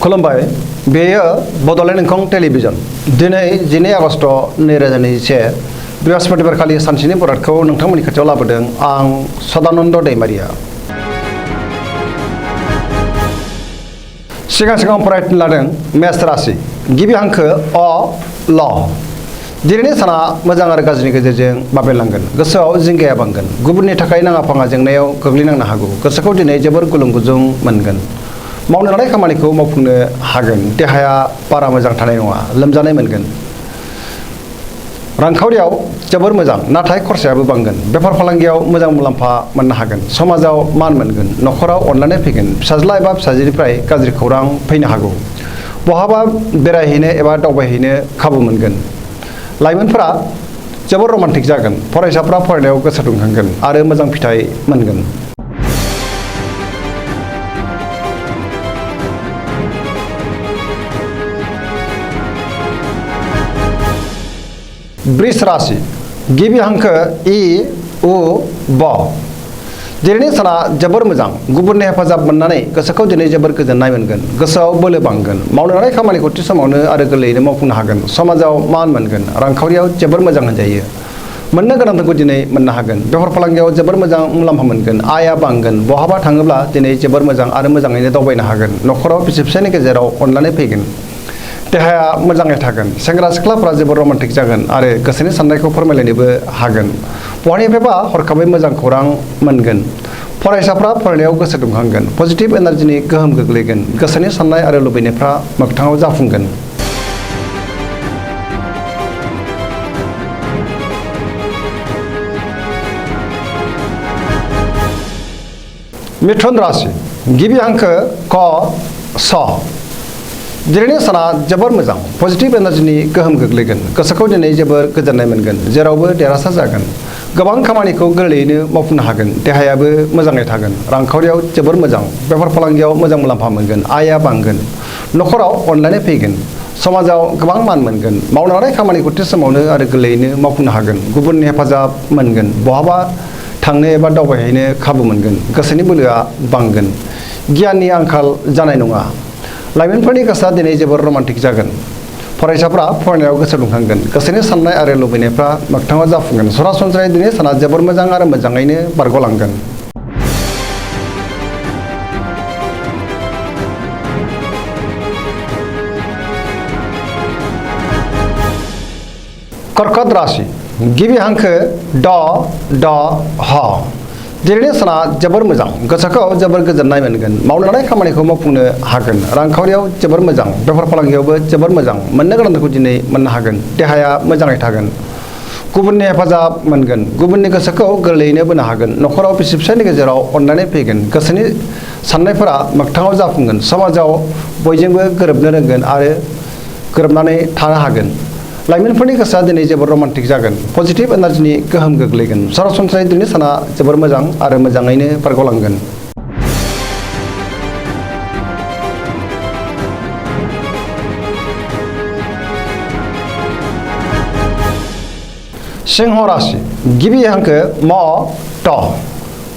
खुलुमबाय बेयो बड'लेण्ड इंखं टेलिभिजन दिनै 12 आगस्ट 2021 बृहस्पतिबार खालि सानसेनि बरादखौ नोंथांमोननि खाथियाव लाबोदों आं सदानन्द दैमारिया सिगां फरायनो लादों मेष राशि गिबि हांखो अ ल दिनैनि साना मोजां आरो गाज्रिनि गेजेरजों बाबेनलांगोन गोसोआव जिंगाया बांगोन गुबुननि थाखाय नाङा फाङा जेंनायाव गोग्लैनांनो हागौ गोसोखौ दिनै जोबोर गुलुं गुजुं मोनगोन मावनो लानाय खामानिखौ मावफुंनो हागोन देहाया बारा मोजां थानाय नङा लोमजानाय मोनगोन रांखावरियाव जोबोर मोजां नाथाय खरसायाबो बांगोन बेफार फालांगियाव मोजां मुलाम्फा मोननो हागोन समाजाव मान मोनगोन नखराव अनलायनाय फैगोन फिसाज्ला एबा फिसाजोनिफ्राय गाज्रि खौरां फैनो हागौ बहाबा बेरायहैनो एबा दावबायहैनो खाबु मोनगोन लाइमोनफोरा जोबोर रमान्टिक जागोन फरायसाफ्रा फरायनायाव गोसो दुंखांगोन आरो मोजां फिथाइ मोनगोन वृष राशि गिबि हांखो इ उ ब दिनैनि साना जोबोर मोजां गुबुननि हेफाजाब मोननानै गोसोखौ दिनै जोबोर गोजोननाय मोनगोन गोसोआव बोलो बांगोन मावनो लानाय खामानिखौ थि समावनो आरो गोरलैयैनो मावफुंनो हागोन समाजाव मान मोनगोन रांखावरियाव जोबोर मोजां होनजायो मोननो गोनांखौ दिनै मोननो हागोन बेफार फालांगियाव जोबोर मोजां मुलाम्फा मोनगोन आयआ बांगोन बहाबा थाङोब्ला दिनै जोबोर मोजां आरो मोजाङैनो दावबायनो हागोन नखराव बिसि फिसायनि गेजेराव अनलायनाय फैगोन देहाया मोजाङै थागोन सेंग्रा सिख्लाफोरा जोबोर रमान्टिक जागोन आरो गोसोनि साननायखौ फोरमायलायनोबो हागोन बहानिफ्रायबा हरखाबै मोजां खौरां मोनगोन फरायसाफ्रा फरायनायाव गोसो दुंखांगोन पजिटिभ एनार्जिनि गोहोम गोग्लैगोन गोसोनि साननाय आरो लुबैनायफ्रा मोगथाङाव जाफुंगोन मिथुन राशि गिबि हांखो क स दिनैनि साना जोबोर मोजां पजिटिभ एनार्जिनि गोहोम गोग्लैगोन गोसोखौ दिनै जोबोर गोजोननाय मोनगोन जेरावबो देरहासार जागोन गोबां खामानिखौ गोरलैयैनो मावफुंनो हागोन देहायाबो मोजाङै थागोन रांखावरियाव जोबोर मोजां बेफार फालांगियाव मोजां मुलाम्फा मोनगोन आयआ बांगोन नखराव अनलायनाय फैगोन समाजाव गोबां मान मोनगोन मावनो लानाय खामानिखौ थि समावनो आरो गोरलैयैनो मावफुंनो हागोन गुबुननि हेफाजाब मोनगोन बहाबा थांनो एबा दावबायहैनो खाबु मोनगोन गोसोनि बोलोआ बांगोन गियाननि आंखाल जानाय नङा लाइमोनफोरनि गोसोआ दिनै जोबोर रमान्टिक जागोन फरायसाफ्रा फरायनायाव गोसो दुंखांगोन गोसोनि साननाय आरो लुबैनायफ्रा मोगथाङाव जाफुंगोन सरासनस्रायै दिनै साना जोबोर मोजां आरो मोजाङैनो बारग'लांगोन कर्कट राशि गिबि हांखो ड ड ह दिनैनि साना जोबोर मोजां गोसोखौ जोबोर गोजोननाय मोनगोन मावनो लानाय खामानिखौ मावफुंनो हागोन रांखावरियाव जोबोर मोजां बेफार फालांगियावबो जोबोर मोजां मोननो गोनांखौ दिनै मोननो हागोन देहाया मोजाङै थागोन गुबुननि हेफाजाब मोनगोन गुबुननि गोसोखौ गोरलैयैनो बोनो हागोन नखराव बिसि फिसायनि गेजेराव अनलायनाय फैगोन गोसोनि साननायफोरा मोगथाङाव जाफुंगोन समाजाव बयजोंबो गोरोबनो रोंगोन आरो गोरोबनानै थानो हागोन लाइमोनफोरनि गोसोआ दिनै जोबोर रमान्टिक जागोन पजिटिभ एनार्जिनि गोहोम गोग्लैगोन सरासनस्रायै दिनै साना जोबोर मोजां आरो मोजाङैनो बारग'लांगोन सिंह राशि गिबि हांखो म ट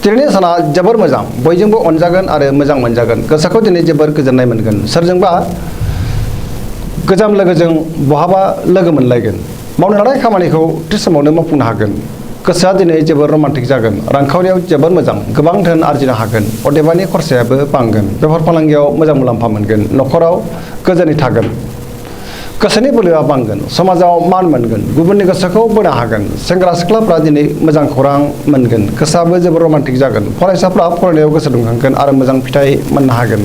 दिनैनि साना जोबोर मोजां बयजोंबो अनजागोन आरो मोजां मोनजागोन गोसोखौ दिनै जोबोर गोजोननाय मोनगोन सोरजोंबा गोजाम लोगोजों बहाबा लोगो मोनलायगोन मावनो लानाय खामानिखौ थि समावनो मावफुंनो हागोन गोसोआ दिनै जोबोर रमान्टिक जागोन रांखावरियाव जोबोर मोजां गोबां धोन आरजिनो हागोन अदेबानि खरसायाबो बांगोन बेफार फालांगियाव मोजां मुलाम्फा मोनगोन नखराव गोजोनै थागोन गोसोनि बोलोआ बांगोन समाजाव मान मोनगोन गुबुननि गोसोखौ बोनो हागोन सेंग्रा सिख्लाफ्रा दिनै मोजां खौरां मोनगोन गोसोआबो जोबोर रमान्टिक जागोन फरायसाफ्रा फरायनायाव गोसो दुंखांगोन आरो मोजां फिथाइ मोननो हागोन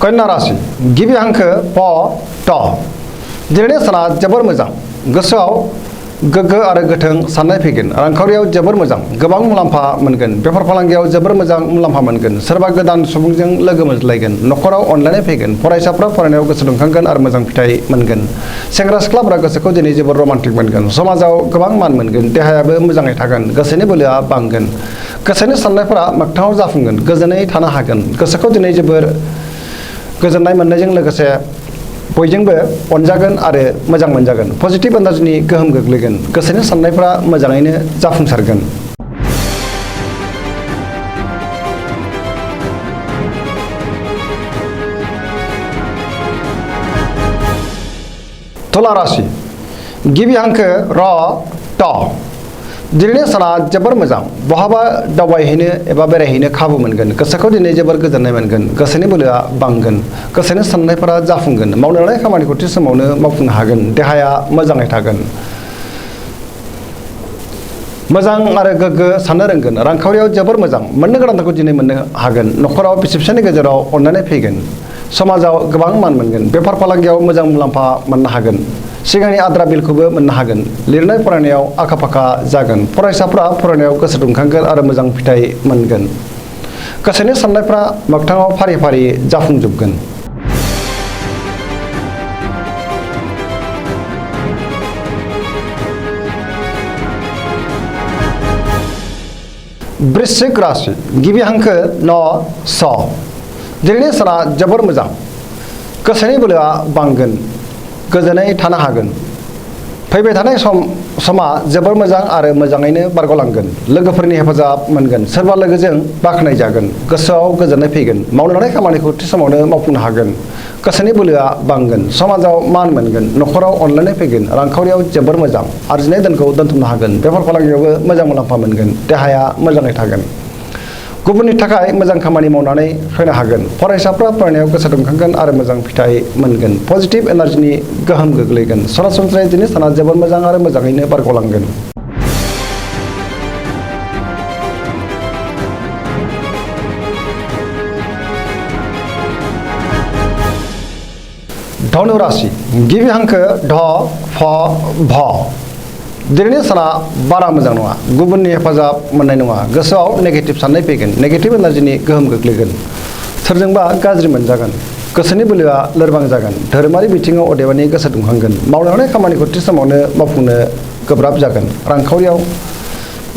कन्या राशि गिबि हांखो प ट दिनैनि साना जोबोर मोजां गोसोआव गोग्गो आरो गोथों साननाय फैगोन रांखावरियाव जोबोर मोजां गोबां मुलाम्फा मोनगोन बेफार फालांगियाव जोबोर मोजां मुलाम्फा मोनगोन सोरबा गोदान सुबुंजों लोगो मोनज्लायगोन नखराव अनलायनाय फैगोन फरायसाफ्रा फरायनायाव गोसो दुंखांगोन आरो मोजां फिथाइ मोनगोन सेंग्रा सिख्लाफोरा गोसोखौ दिनै जोबोर रमान्टिक मोनगोन समाजाव गोबां मान मोनगोन देहायाबो मोजाङै थागोन गोसोनि बोलोआ बांगोन गोसोनि साननायफोरा मोगथाङाव जाफुंगोन गोजोनै थानो हागोन गोसोखौ दिनै जोबोर गोजोननाय मोननायजों लोगोसे बयजोंबो अनजागोन आरो मोजां मोनजागोन पजिटिभ एनार्जिनि गोहोम गोग्लैगोन गोसोनि साननायफ्रा मोजाङैनो जाफुंसारगोन। तुला राशि गिबि हांखो र ट दिनैनि साना जोबोर मोजां बहाबा दावबायहैनो एबा बेरायहैनो खाबु मोनगोन गोसोखौ दिनै जोबोर गोजोननाय मोनगोन गोसोनि बोलोआ बांगोन गोसोनि साननायफोरा जाफुंगोन मावनो लानाय खामानिखौ थि समावनो मावफुंनो हागोन देहाया मोजाङै थागोन मोजां आरो गोग्गो साननो रोंगोन रांखावरियाव जोबोर मोजां मोननो गोनांखौ दिनै मोननो हागोन न'खराव बिसि फिसायनि गेजेराव अननानै फैगोन समाजाव गोबां मान मोनगोन बेफार फालांगियाव मोजां मुलाम्फा मोननो हागोन सिगांनि आद्रा बिलखौबो मोननो हागोन लिरनाय फरायनायाव आखा फाखा जागोन फरायसाफ्रा फरायनायाव गोसो दुंखांगोन आरो मोजां फिथाइ मोनगोन गोसोनि साननायफ्रा मोगथाङाव फारि फारि जाफुंजोबगोन। वृश्चिक राशि गिबि हांखो न स दिनैनि साना जोबोर मोजां गोसोनि बोलोआ बांगोन गोजोनै थानो हागोन फैबाय थानाय समा जोबोर मोजां आरो मोजाङैनो बारग'लांगोन लोगोफोरनि हेफाजाब मोनगोन सोरबा लोगोजों बाख्नाय जागोन गोसोआव गोजोननाय फैगोन मावनो लानाय खामानिखौ थि समावनो मावफुंनो हागोन गोसोनि बोलोआ बांगोन समाजाव मान मोनगोन न'खराव अनलायनाय फैगोन रांखावरियाव जोबोर मोजां आरजिनाय धोनखौ दोनथुमनो हागोन बेफार फालांगियावबो मोजां मुलाम्फा मोनगोन देहाया मोजाङै थागोन गुबुननि थाखाय मोजां खामानि मावनानै होनो हागोन फरायसाफ्रा फरायनायाव गोसो दुंखांगोन आरो मोजां फिथाइ मोनगोन पजिटिभ एनार्जिनि गोहोम गोग्लैगोन सरासनस्रायै दिनै साना जोबोर मोजां आरो मोजाङैनो बारग'लांगोन। धनु राशि गिबि हांखो ढ फ भ दिनैनि साना बारा मोजां नङा गुबुननि हेफाजाब मोननाय नङा गोसोआव नेगेटिभ साननाय फैगोन नेगेटिभ एनार्जिनि गोहोम गोग्लैगोन सोरजोंबा गाज्रि मोनजागोन गोसोनि बोलोआ लोरबां जागोन धोरोमारि बिथिङाव अदेबानि गोसो दुंखांगोन मावनो लानाय खामानिखौ थि समावनो मावफुंनो गोब्राब जागोन रांखावरियाव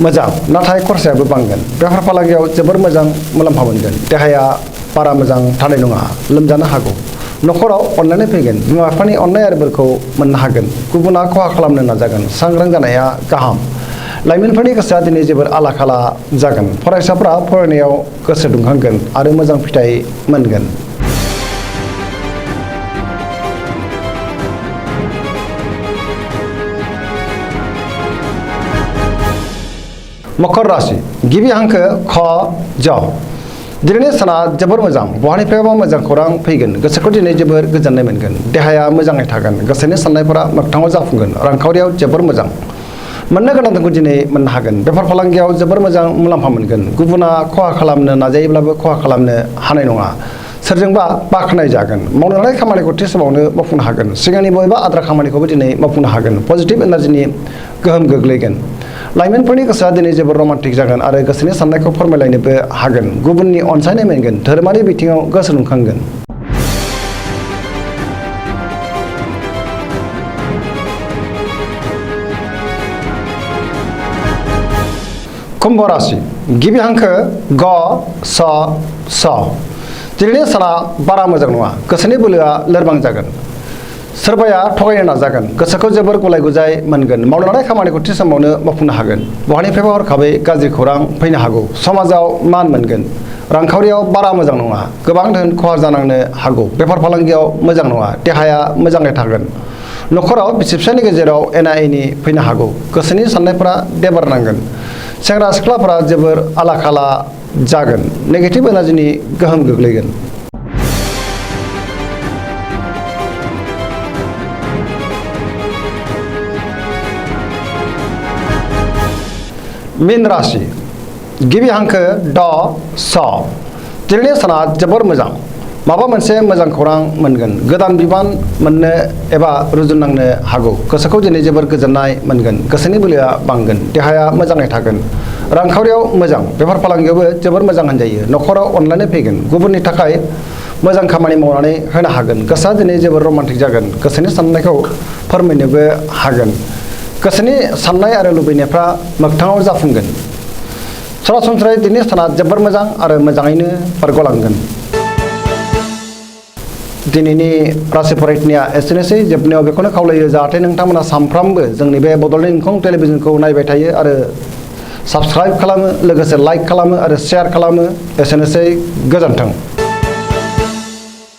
मोजां नाथाय खरसायाबो बांगोन बेफार फालांगियाव जोबोर मोजां मुलाम्फा मोनगोन देहाया बारा मोजां थानाय नङा लोमजानो हागौ न'खराव अननानै फैगोन बिमा बिफानि अननाय आरो बोरखौ मोननो हागोन गुबुना खहा खालामनो नाजागोन सांग्रां जानाया गाहाम लाइमोनफोरनि गोसोआ दिनै जोबोर आला खाला जागोन फरायसाफ्रा फरायनायाव गोसो दुंखांगोन आरो मोजां फिथाइ मोनगोन। मकर राशि गिबि हांखो ख ज दिनैनि साना जोबोर मोजां बहानिफ्रायबा मोजां खौरां फैगोन गोसोखौ दिनै जोबोर गोजोननाय मोनगोन देहाया मोजाङै थागोन गोसोनि साननायफोरा मोगथाङाव जाफुंगोन रांखावरियाव जोबोर मोजां मोननो गोनांखौ दिनै मोननो हागोन बेफार फालांगियाव जोबोर मोजां मुलाम्फा मोनगोन गुबुना खहा खालामनो नाजायोब्लाबो खहा खालामनो हानाय नङा सोरजोंबा बाख्नाय जागोन मावनो लानाय खामानिखौ थि समावनो मावफुंनो हागोन सिगांनि बबेबा आद्रा खामानिखौबो दिनै मावफुंनो हागोन पजिटिभ एनार्जिनि गोहोम गोग्लैगोन लाइमोनफोरनि गोसोआ दिनै जोबोर रमान्टिक जागोन आरो गोसोनि साननायखौ फोरमायलायनोबो हागोन गुबुननि अनसायनाय मोनगोन धोरोमारि बिथिङाव गोसो दुंखांगोन। कुम्भ राशि गिबि हांखो ग स स दिनैनि साना बारा मोजां नङा गोसोनि बोलोआ लोरबां जागोन सोरबाया थगायनो नाजागोन गोसोखौ जोबोर गुलाय गुजाय मोनगोन मावनो लानाय खामानिखौ थि समावनो मावफुंनो हागोन बहानिफ्रायबा हरखाबै गाज्रि खौरां फैनो हागौ समाजाव मान मोनगोन रांखावरियाव बारा मोजां नङा गोबां धोन खहा जानांनो हागौ बेफार फालांगियाव मोजां नङा देहाया मोजाङै थागोन न'खराव बिसि फिसायनि गेजेराव एना एनि फैनो हागौ गोसोनि साननायफोरा देबार नांगोन सेंग्रा सिख्लाफोरा जोबोर आला खाला जागोन नेगेटिभ एनार्जिनि गोहोम गोग्लैगोन। मीन राशि गिबि हांखो ड स दिनैनि साना जोबोर मोजां माबा मोनसे मोजां खौरां मोनगोन गोदान बिबान मोननो एबा रुजुननांनो हागौ गोसोखौ दिनै जोबोर गोजोननाय मोनगोन गोसोनि बोलोआ बांगोन देहाया मोजाङै थागोन रांखावरियाव मोजां बेफार फालांगियावबो जोबोर मोजां होनजायो न'खराव अनलायनाय फैगोन गुबुननि थाखाय मोजां खामानि मावनानै होनो हागोन गोसोआ दिनै जोबोर रमान्टिक जागोन गोसोनि साननायखौ फोरमायनोबो हागोन गोसोनि साननाय आरो लुबैनायफ्रा मोगथाङाव जाफुंगोन सरासनस्रायै दिनै साना जोबोर मोजां आरो मोजाङैनो बारग'लांगोन। दिनैनि रासि फरायथिनिया एसेनोसै जोबनायाव बेखौनो खावलायो जाहाथे नोंथांमोना सानफ्रामबो जोंनि बे बड'लेण्ड इंखं टेलिभिजनखौ नायबाय थायो आरो साबस्क्राइब खालामो लोगोसे लाइक खालामो आरो शेयार खालामो एसेनोसै गोजोन्थों।